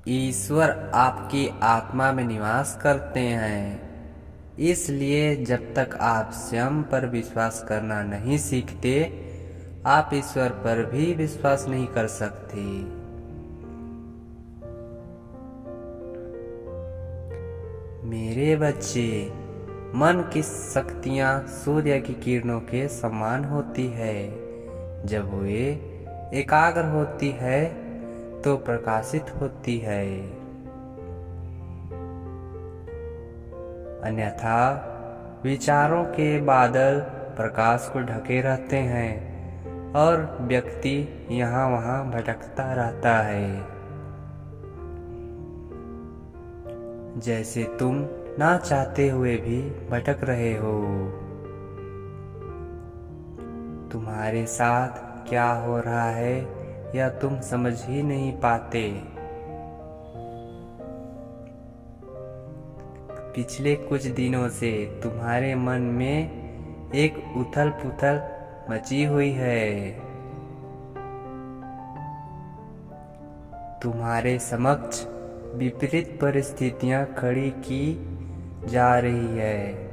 ईश्वर आपकी आत्मा में निवास करते हैं, इसलिए जब तक आप स्वयं पर विश्वास करना नहीं सीखते, आप ईश्वर पर भी विश्वास नहीं कर सकते। मेरे बच्चे, मन की शक्तियाँ सूर्य की किरणों के समान होती है। जब वे एकाग्र होती है तो प्रकाशित होती है, अन्यथा विचारों के बादल प्रकाश को ढके रहते हैं और व्यक्ति यहाँ वहाँ भटकता रहता है। जैसे तुम ना चाहते हुए भी भटक रहे हो। तुम्हारे साथ क्या हो रहा है यह तुम समझ ही नहीं पाते। पिछले कुछ दिनों से तुम्हारे मन में एक उथल पुथल मची हुई है। तुम्हारे समक्ष विपरीत परिस्थितियां खड़ी की जा रही है।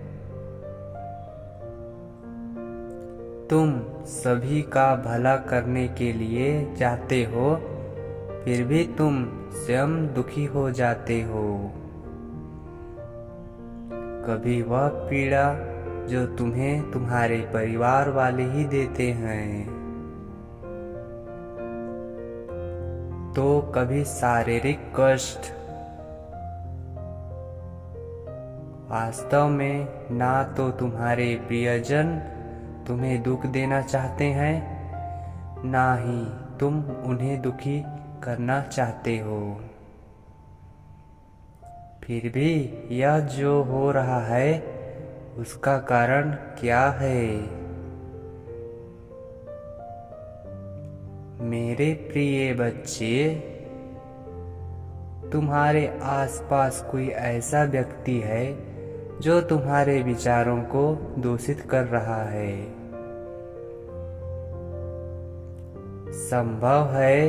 तुम सभी का भला करने के लिए चाहते हो, फिर भी तुम स्वयं दुखी हो जाते हो। कभी वह पीड़ा जो तुम्हें तुम्हारे परिवार वाले ही देते हैं, तो कभी शारीरिक कष्ट। वास्तव में ना तो तुम्हारे प्रियजन तुम्हें दुख देना चाहते हैं, ना ही तुम उन्हें दुखी करना चाहते हो। फिर भी यह जो हो रहा है उसका कारण क्या है? मेरे प्रिय बच्चे, तुम्हारे आसपास कोई ऐसा व्यक्ति है जो तुम्हारे विचारों को दूषित कर रहा है। संभव है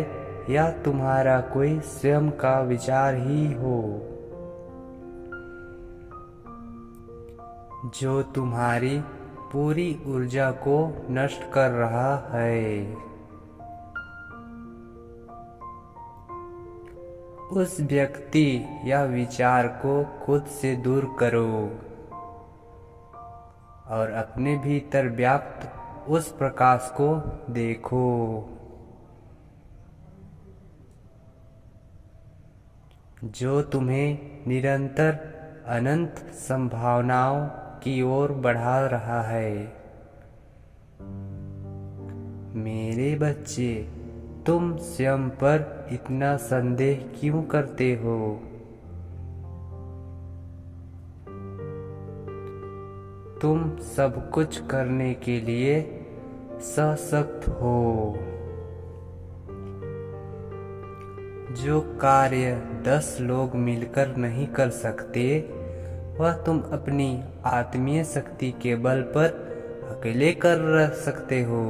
या तुम्हारा कोई स्वयं का विचार ही हो जो तुम्हारी पूरी ऊर्जा को नष्ट कर रहा है। उस व्यक्ति या विचार को खुद से दूर करो और अपने भीतर व्याप्त उस प्रकाश को देखो जो तुम्हें निरंतर अनंत संभावनाओं की ओर बढ़ा रहा है। मेरे बच्चे, तुम स्वयं पर इतना संदेह क्यों करते हो? तुम सब कुछ करने के लिए सशक्त हो। जो कार्य 10 लोग मिलकर नहीं कर सकते, वह तुम अपनी आत्मीय शक्ति के बल पर अकेले कर सकते हो।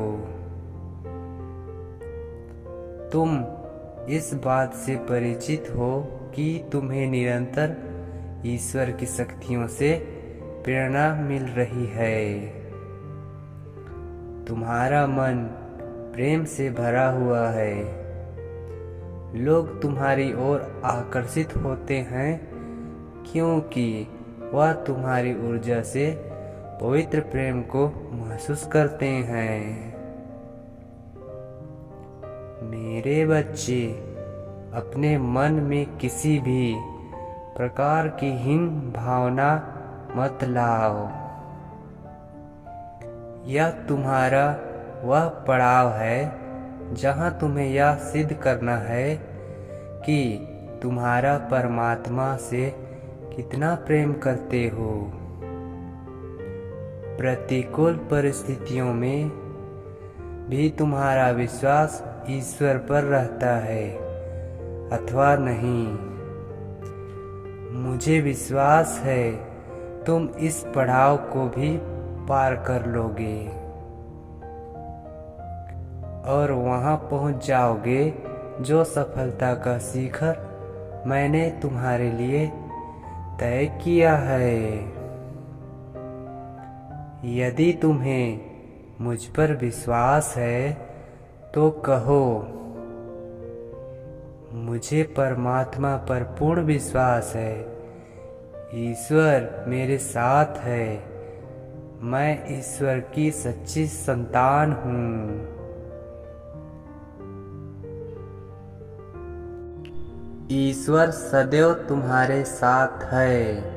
तुम इस बात से परिचित हो कि तुम्हें निरंतर ईश्वर की शक्तियों से प्रेरणा मिल रही है। तुम्हारा मन प्रेम से भरा हुआ है। लोग तुम्हारी ओर आकर्षित होते हैं क्योंकि वह तुम्हारी ऊर्जा से पवित्र प्रेम को महसूस करते हैं। मेरे बच्चे, अपने मन में किसी भी प्रकार की हीन भावना मत लाओ। यह तुम्हारा वह पड़ाव है जहां तुम्हें यह सिद्ध करना है कि तुम्हारा परमात्मा से कितना प्रेम करते हो। प्रतिकूल परिस्थितियों में भी तुम्हारा विश्वास ईश्वर पर रहता है अथवा नहीं। मुझे विश्वास है तुम इस पड़ाव को भी पार कर लोगे और वहां पहुंच जाओगे जो सफलता का शिखर मैंने तुम्हारे लिए तय किया है। यदि तुम्हें मुझ पर विश्वास है तो कहो। मुझे परमात्मा पर पूर्ण विश्वास है। ईश्वर मेरे साथ है। मैं ईश्वर की सच्ची संतान हूँ। ईश्वर सदैव तुम्हारे साथ है।